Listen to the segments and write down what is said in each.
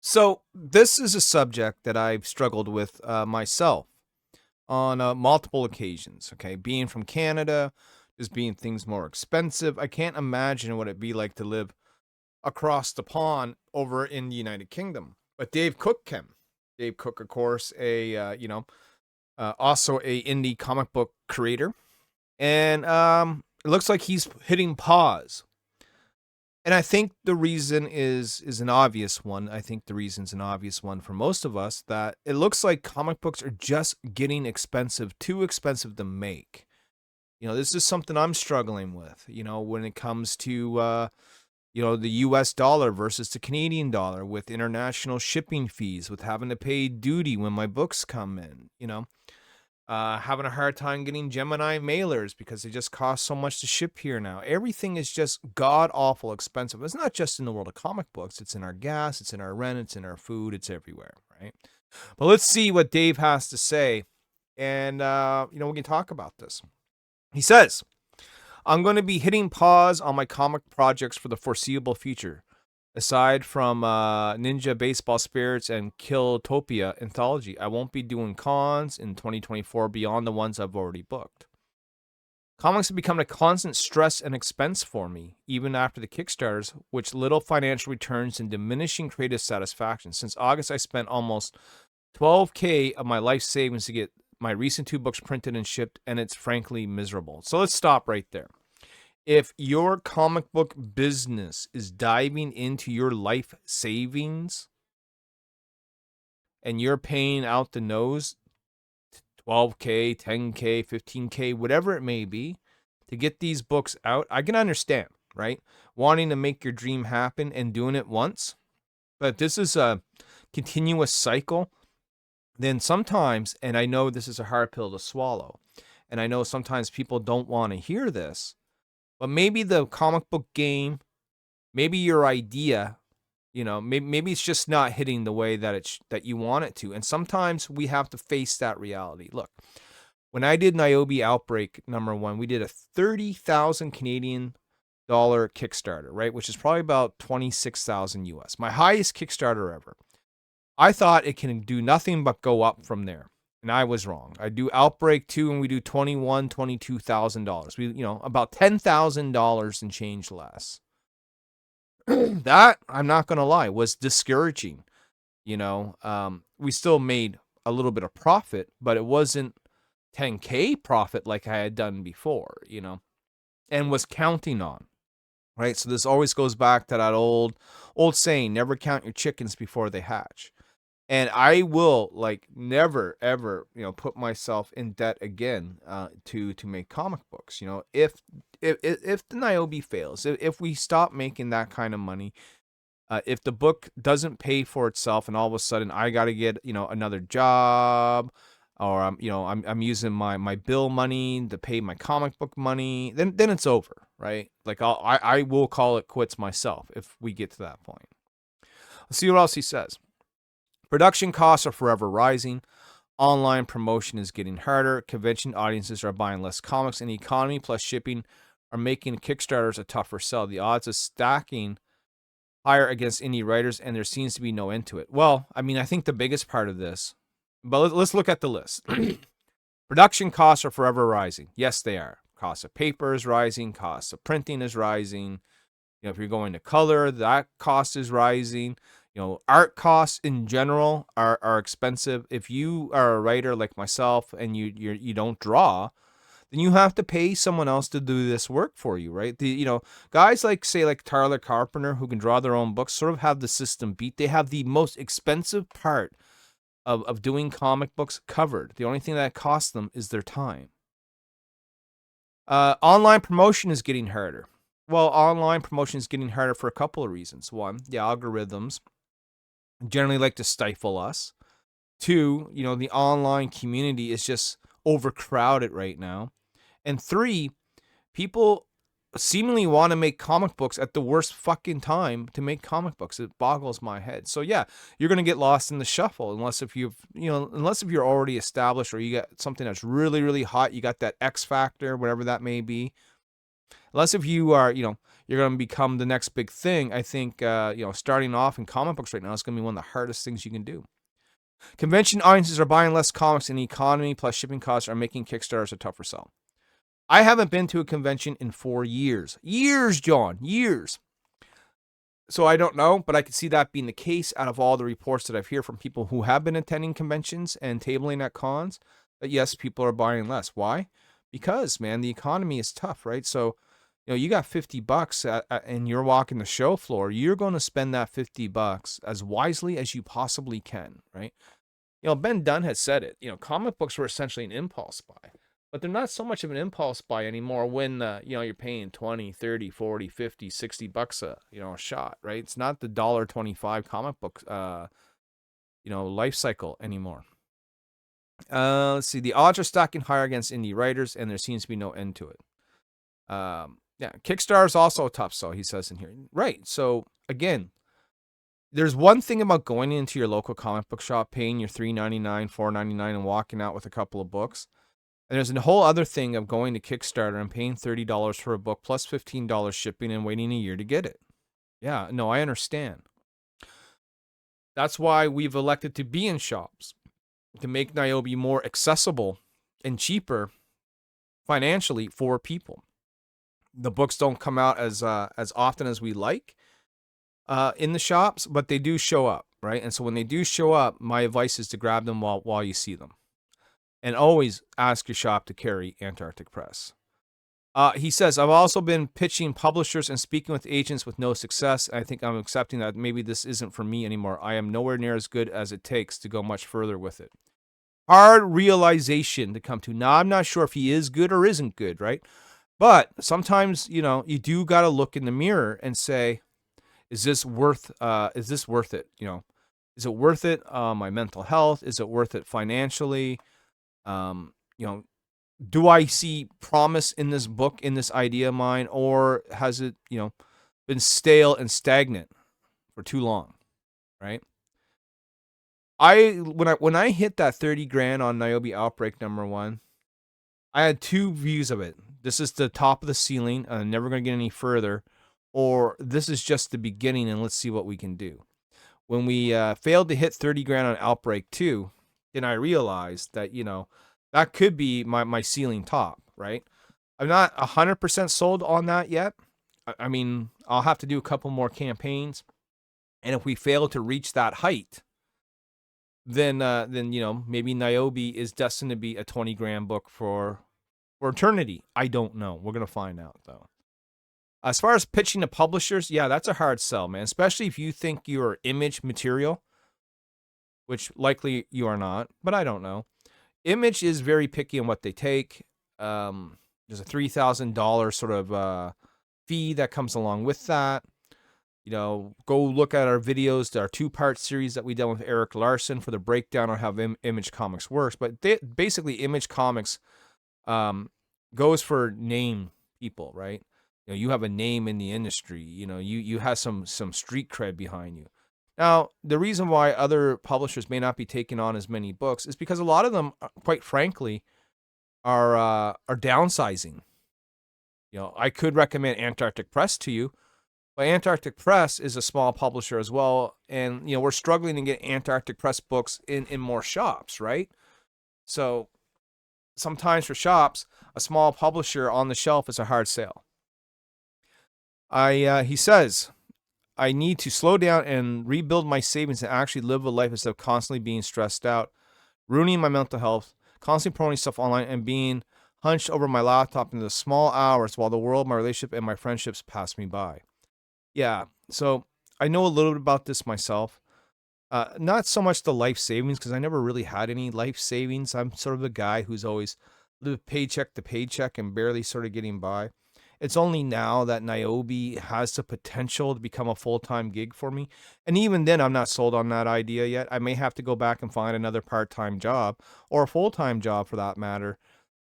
So this is a subject that I've struggled with myself on multiple occasions. Okay, being from Canada, just being things more expensive. I can't imagine what it'd be like to live across the pond over in the United Kingdom. But Dave Cook can. Dave Cook, of course, also a indie comic book creator, and it looks like he's hitting pause. And I think the reason is an obvious one. I think the reason's an obvious one for most of us, that it looks like comic books are just getting expensive, too expensive to make. This is something I'm struggling with, when it comes to the US dollar versus the Canadian dollar, with international shipping fees, with having to pay duty when my books come in. Having a hard time getting Gemini mailers because they just cost so much to ship here now. Everything is just god awful expensive. It's not just in the world of comic books. It's in our gas, it's in our rent, it's in our food, it's everywhere, right? But let's see what Dave has to say, and we can talk about this. He says, "I'm going to be hitting pause on my comic projects for the foreseeable future. Aside from Ninja Baseball Spirits and Killtopia Anthology, I won't be doing cons in 2024 beyond the ones I've already booked. Comics have become a constant stress and expense for me, even after the Kickstarters, which little financial returns and diminishing creative satisfaction. Since August, I spent almost $12K of my life savings to get my recent 2 books printed and shipped, and it's frankly miserable." So let's stop right there. If your comic book business is diving into your life savings and you're paying out the nose, 12K, 10K, 15K, whatever it may be, to get these books out, I can understand, right? Wanting to make your dream happen and doing it once. But this is a continuous cycle. Then sometimes, and I know this is a hard pill to swallow, and I know sometimes people don't want to hear this, but maybe the comic book game, maybe your idea, maybe it's just not hitting the way that you want it to. And sometimes we have to face that reality. Look, when I did Niobe Outbreak #1, we did a 30,000 Canadian dollar Kickstarter, right? Which is probably about 26,000 US. My highest Kickstarter ever. I thought it can do nothing but go up from there. And I was wrong. I do Outbreak 2 and we do $22,000. We, about $10,000 and change less. That, I'm not going to lie, was discouraging. We still made a little bit of profit, but it wasn't 10K profit like I had done before, and was counting on, right? So this always goes back to that old saying, never count your chickens before they hatch. And I will never ever put myself in debt again to make comic books. If the Niobe fails, if we stop making that kind of money, if the book doesn't pay for itself, and all of a sudden I got to get another job, or I'm using my bill money to pay my comic book money, then it's over, right? I will call it quits myself if we get to that point. Let's see what else he says. "Production costs are forever rising. Online promotion is getting harder. Convention audiences are buying less comics, and economy plus shipping are making Kickstarters a tougher sell. The odds of stacking higher against indie writers, and there seems to be no end to it." Well, I think the biggest part of this, but let's look at the list. Production costs are forever rising. Yes, they are. Cost of paper is rising. Cost of printing is rising. If you're going to color, that cost is rising. Art costs in general are expensive. If you are a writer like myself and you don't draw, then you have to pay someone else to do this work for you, right? Guys like Tyler Carpenter, who can draw their own books, sort of have the system beat. They have the most expensive part of doing comic books covered. The only thing that costs them is their time. Online promotion is getting harder. Well, online promotion is getting harder for a couple of reasons. One, the algorithms generally like to stifle us. Two, the online community is just overcrowded right now. And three, people seemingly want to make comic books at the worst fucking time to make comic books. It boggles my head. So yeah, you're going to get lost in the shuffle unless if you're already established, or you got something that's really, really hot. You got that X factor, whatever that may be. Unless if you are, you're you're going to become the next big thing. I think, starting off in comic books right now is going to be one of the hardest things you can do. Convention audiences are buying less comics, and the economy plus shipping costs are making Kickstarters a tougher sell. I haven't been to a convention in 4 years. Years, John. Years. So I don't know, but I could see that being the case out of all the reports that I've heard from people who have been attending conventions and tabling at cons, that yes, people are buying less. Why? Because, man, the economy is tough, right? So, you got $50 and you're walking the show floor, you're going to spend that $50 as wisely as you possibly can, right? Ben Dunn had said it, comic books were essentially an impulse buy, but they're not so much of an impulse buy anymore when, you're paying 20, 30, 40, 50, $60 a shot, right? It's not the $1.25 comic book, life cycle anymore. Let's see. The odds are stacking higher against indie writers, and there seems to be no end to it. Kickstarter is also tough, so he says in here. Right. So, again, there's one thing about going into your local comic book shop, paying your $3.99, $4.99, and walking out with a couple of books. And there's a whole other thing of going to Kickstarter and paying $30 for a book plus $15 shipping and waiting a year to get it. Yeah, no, I understand. That's why we've elected to be in shops, to make Niobe more accessible and cheaper financially for people. The books don't come out as often as we like in the shops, but they do show up, right? And so when they do show up, my advice is to grab them while you see them. And always ask your shop to carry Antarctic Press. He says, I've also been pitching publishers and speaking with agents with no success. I think I'm accepting that maybe this isn't for me anymore. I am nowhere near as good as it takes to go much further with it. Hard realization to come to. Now, I'm not sure if he is good or isn't good, right? But sometimes, you do got to look in the mirror and say, is this worth it? Is it worth it? My mental health? Is it worth it financially? Do I see promise in this book, in this idea of mine, or has it, been stale and stagnant for too long, right? When I hit that 30 grand on Niobe Outbreak #1, I had two views of it. This is the top of the ceiling, and I'm never going to get any further, or this is just the beginning, and let's see what we can do. When we failed to hit 30 grand on Outbreak 2, then I realized that, that could be my ceiling top, right? I'm not 100% sold on that yet. I mean, I'll have to do a couple more campaigns. And if we fail to reach that height, then maybe Niobe is destined to be a 20 grand book for eternity. I don't know. We're going to find out, though. As far as pitching to publishers, yeah, that's a hard sell, man. Especially if you think you're image material, which likely you are not, but I don't know. Image is very picky on what they take. There's a $3,000 sort of fee that comes along with that. Go look at our videos, our 2-part series that we done with Eric Larson for the breakdown on how Image Comics works. But basically, Image Comics goes for name people, right? You have a name in the industry. You have some street cred behind you. Now, the reason why other publishers may not be taking on as many books is because a lot of them, quite frankly, are downsizing. I could recommend Antarctic Press to you, but Antarctic Press is a small publisher as well, and we're struggling to get Antarctic Press books in more shops, right? So sometimes for shops, a small publisher on the shelf is a hard sale. He says, I need to slow down and rebuild my savings and actually live a life instead of constantly being stressed out, ruining my mental health, constantly promoting stuff online, and being hunched over my laptop in the small hours while the world, my relationship, and my friendships pass me by. Yeah, so I know a little bit about this myself. Not so much the life savings, because I never really had any life savings. I'm sort of the guy who's always lived paycheck to paycheck and barely sort of getting by. It's only now that Niobe has the potential to become a full-time gig for me. And even then, I'm not sold on that idea yet. I may have to go back and find another part-time job, or a full-time job for that matter,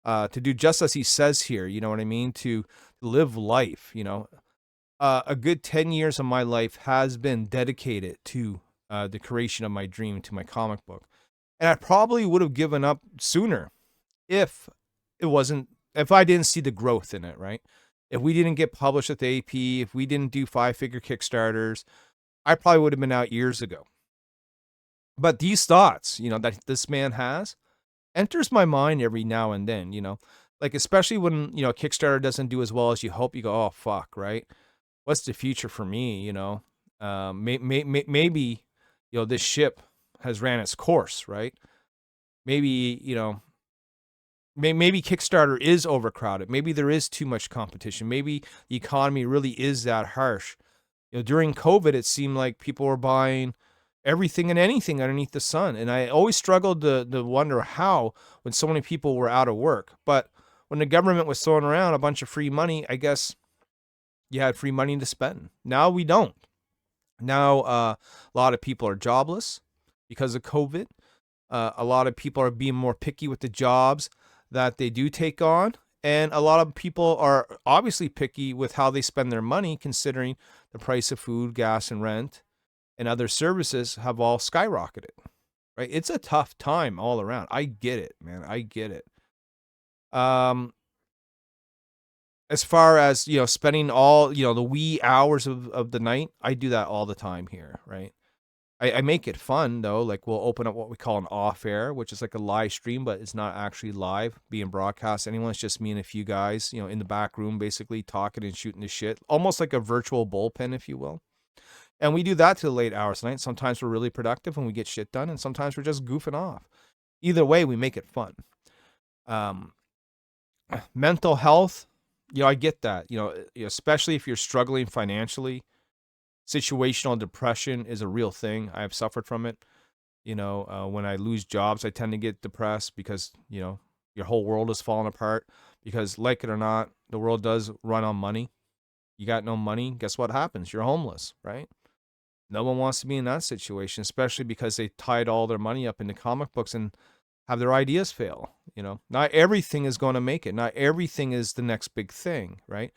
to do just as he says here, you know what I mean? To live life, a good 10 years of my life has been dedicated to the creation of my dream, to my comic book. And I probably would have given up sooner if I didn't see the growth in it, right? If we didn't get published at the AP, if we didn't do 5-figure Kickstarters, I probably would have been out years ago. But these thoughts, that this man has, enters my mind every now and then, like especially when, Kickstarter doesn't do as well as you hope. You go, oh fuck, right? What's the future for me? Maybe, this ship has ran its course, right? Maybe, maybe Kickstarter is overcrowded. Maybe there is too much competition. Maybe the economy really is that harsh. During COVID, it seemed like people were buying everything and anything underneath the sun. And I always struggled to wonder how, when so many people were out of work. But when the government was throwing around a bunch of free money, I guess you had free money to spend. Now we don't. Now a lot of people are jobless because of COVID. A lot of people are being more picky with the jobs that they do take on. And a lot of people are obviously picky with how they spend their money, considering the price of food, gas, and rent and other services have all skyrocketed, right? It's a tough time all around. I get it, man. I get it. As far as, spending all, the wee hours of the night, I do that all the time here, right? I make it fun though. Like we'll open up what we call an off air, which is like a live stream, but it's not actually live being broadcast anymore. It's just me and a few guys, in the back room, basically talking and shooting the shit, almost like a virtual bullpen, if you will. And we do that to the late hours of night. Sometimes we're really productive and we get shit done, and sometimes we're just goofing off. Either way, we make it fun. Mental health, I get that. Especially if you're struggling financially. Situational depression is a real thing. I have suffered from it. When I lose jobs, I tend to get depressed because, your whole world is falling apart. Because, like it or not, the world does run on money. You got no money, guess what happens? You're homeless, right? No one wants to be in that situation, especially because they tied all their money up into comic books and have their ideas fail. Not everything is going to make it. Not everything is the next big thing, right?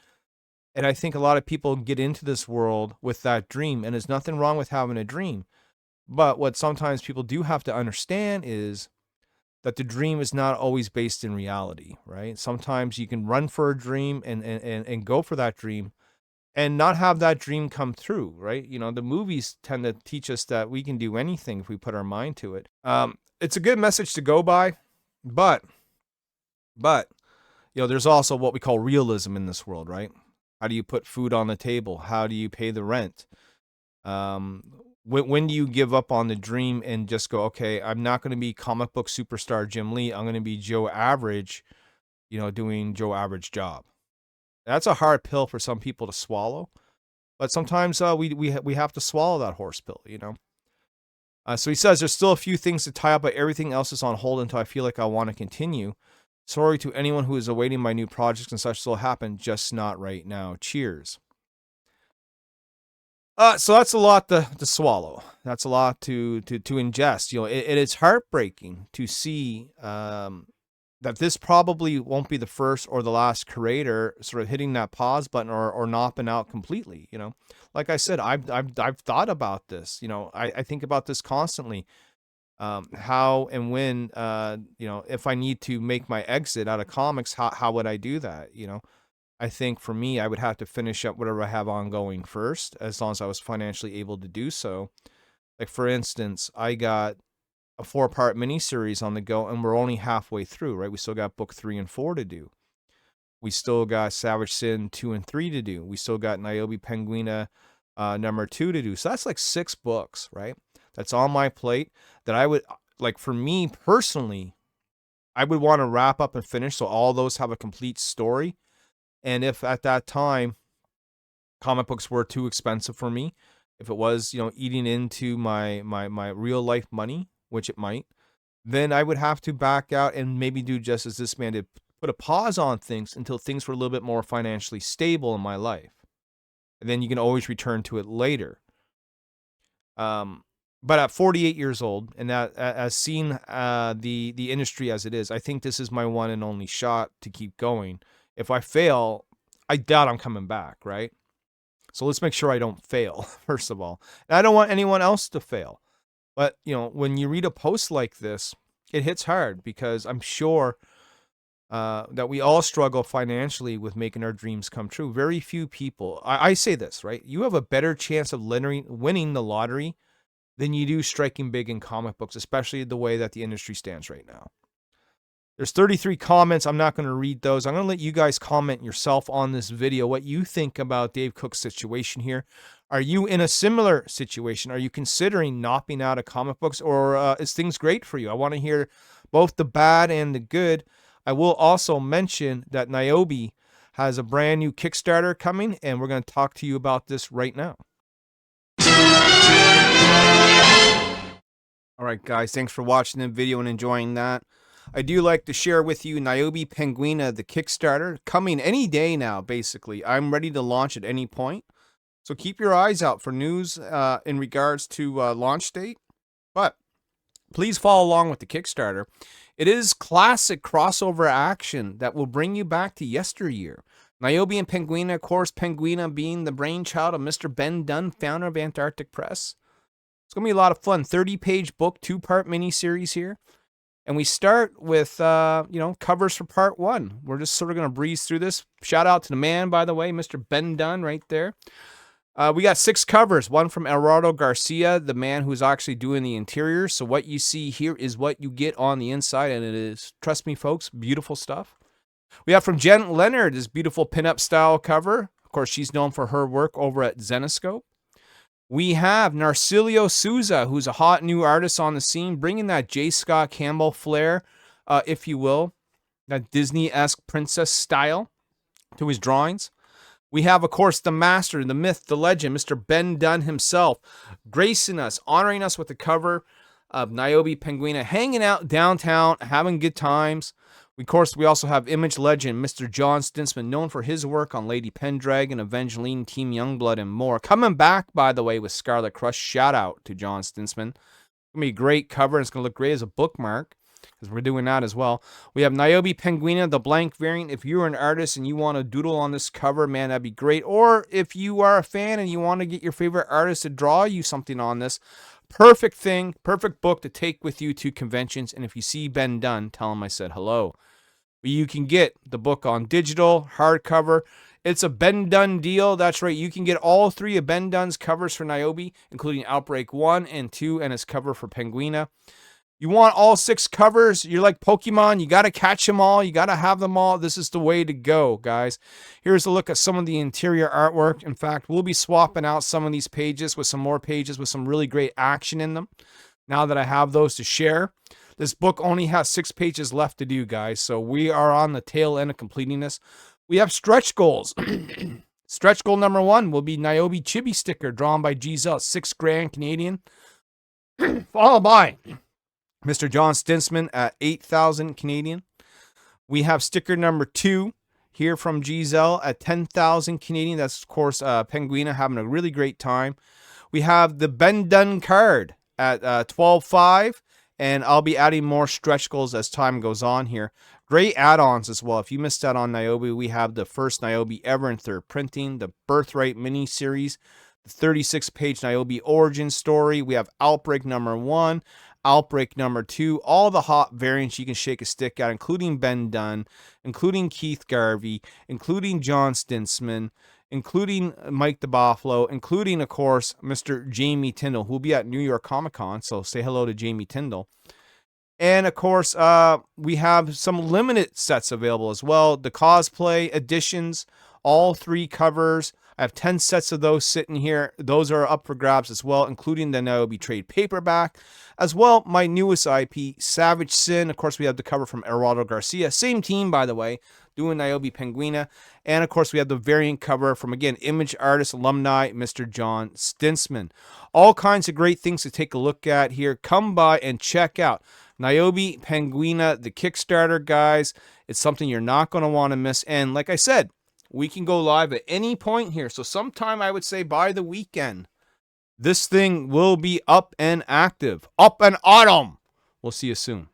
And I think a lot of people get into this world with that dream, and there's nothing wrong with having a dream. But what sometimes people do have to understand is that the dream is not always based in reality, right? Sometimes you can run for a dream and go for that dream and not have that dream come through, right? The movies tend to teach us that we can do anything if we put our mind to it. It's a good message to go by, but there's also what we call realism in this world, right? How do you put food on the table? How do you pay the rent? When do you give up on the dream and just go, okay, I'm not going to be comic book superstar Jim Lee. I'm going to be Joe Average, doing Joe Average job. That's a hard pill for some people to swallow, but sometimes we have to swallow that horse pill, So he says there's still a few things to tie up, but everything else is on hold until I feel like I want to continue. Sorry to anyone who is awaiting my new projects and such will happen, just not right now. Cheers. So that's a lot to swallow. That's a lot to ingest. It is heartbreaking to see that this probably won't be the first or the last creator sort of hitting that pause button or nopping out completely. Like I said, I've thought about this. I think about this constantly. How and when, if I need to make my exit out of comics, how would I do that? I think for me, I would have to finish up whatever I have ongoing first, as long as I was financially able to do so. Like, for instance, I got a 4-part miniseries on the go, and we're only halfway through, right? We still got book 3 and 4 to do. We still got Savage Sin 2 and 3 to do. We still got Niobe Penguina number 2 to do. So that's like 6 books, right? That's on my plate that I would, like, for me personally, I would want to wrap up and finish so all those have a complete story. And if at that time comic books were too expensive for me, if it was, eating into my real life money, which it might, then I would have to back out and maybe do just as this man did, put a pause on things until things were a little bit more financially stable in my life. And then you can always return to it later. But at 48 years old, and that, as seen the industry as it is, I think this is my one and only shot to keep going. If I fail, I doubt I'm coming back, right? So let's make sure I don't fail, first of all. And I don't want anyone else to fail. But, when you read a post like this, it hits hard because I'm sure that we all struggle financially with making our dreams come true. Very few people. I say this, right? You have a better chance of winning the lottery than you do striking big in comic books, especially the way that the industry stands right now. There's 33 comments. I'm not going to read those. I'm going to let you guys comment yourself on this video, what you think about Dave Cook's situation here. Are you in a similar situation? Are you considering not being out of comic books, or is things great for you? I want to hear both the bad and the good. I will also mention that Nyobi has a brand new Kickstarter coming, and we're going to talk to you about this right now. All right, guys, thanks for watching the video and enjoying that. I do like to share with you Nyobi Penguina, the Kickstarter, coming any day now, basically. I'm ready to launch at any point. So keep your eyes out for news in regards to launch date. But please follow along with the Kickstarter. It is classic crossover action that will bring you back to yesteryear. Nyobi and Penguina, of course, Penguina being the brainchild of Mr. Ben Dunn, founder of Antarctic Press. It's going to be a lot of fun. 30-page book, 2-part miniseries here. And we start with, covers for part 1. We're just sort of going to breeze through this. Shout out to the man, by the way, Mr. Ben Dunn right there. We got 6 covers, one from Eduardo Garcia, the man who's actually doing the interior. So what you see here is what you get on the inside, and it is, trust me, folks, beautiful stuff. We have from Jen Leonard, this beautiful pinup style cover. Of course, she's known for her work over at Zenescope. We have Narcilio Souza, who's a hot new artist on the scene, bringing that J. Scott Campbell flair, if you will, that Disney-esque princess style to his drawings. We have, of course, the master, the myth, the legend, Mr. Ben Dunn himself, gracing us, honoring us with the cover of Nyobi Penguina, hanging out downtown, having good times. Of course, we also have image legend, Mr. John Stinsman, known for his work on Lady Pendragon, Evangeline, Team Youngblood, and more. Coming back, by the way, with Scarlet Crush. Shout out to John Stinsman. It's going to be a great cover, and it's going to look great as a bookmark, because we're doing that as well. We have Nyobi Penguina, the blank variant. If you're an artist and you want to doodle on this cover, man, that'd be great. Or if you are a fan and you want to get your favorite artist to draw you something on this, perfect thing, perfect book to take with you to conventions. And if you see Ben Dunn, tell him I said hello. You can get the book on digital, hardcover. It's a Ben Dunn deal. That's right. You can get all 3 of Ben Dunn's covers for Nyobi, including Outbreak 1 and 2 and his cover for Penguina. You want all 6 covers? You're like Pokemon. You got to catch them all. You got to have them all. This is the way to go, guys. Here's a look at some of the interior artwork. In fact, we'll be swapping out some of these pages with some more pages with some really great action in them now that I have those to share. This book only has 6 pages left to do, guys, so we are on the tail end of completing this. We have stretch goals. Stretch goal number 1 will be Nyobi Chibi sticker drawn by Giselle, $6,000 Canadian, followed by Mr. John Stinsman at 8,000 Canadian. We have sticker number 2 here from Giselle at 10,000 Canadian. That's, of course, Penguina having a really great time. We have the Ben Dunn card at 12,500. And I'll be adding more stretch goals as time goes on here. Great add-ons as well. If you missed out on Nyobi, we have the first Nyobi ever in 3rd printing, the Birthright mini-series, the 36-page Nyobi origin story. We have Outbreak number 1, Outbreak number 2, all the hot variants you can shake a stick at, including Ben Dunn, including Keith Garvey, including John Stinsman, including Mike the Buffalo, including, of course, Mr. Jamie Tyndall, who will be at New York Comic Con, so say hello to Jamie Tyndall. And, of course, we have some limited sets available as well. The cosplay editions, all 3 covers. I have 10 sets of those sitting here. Those are up for grabs as well, including the Nyobi trade paperback. As well, my newest IP, Savage Sin. Of course, we have the cover from Eduardo Garcia. Same team, by the way, doing Nyobi Penguina. And, of course, we have the variant cover from, again, image artist alumni, Mr. John Stinsman. All kinds of great things to take a look at here. Come by and check out Nyobi Penguina, the Kickstarter, guys. It's something you're not going to want to miss. And like I said, we can go live at any point here. So sometime, I would say, by the weekend, this thing will be up and active. Up and autumn. We'll see you soon.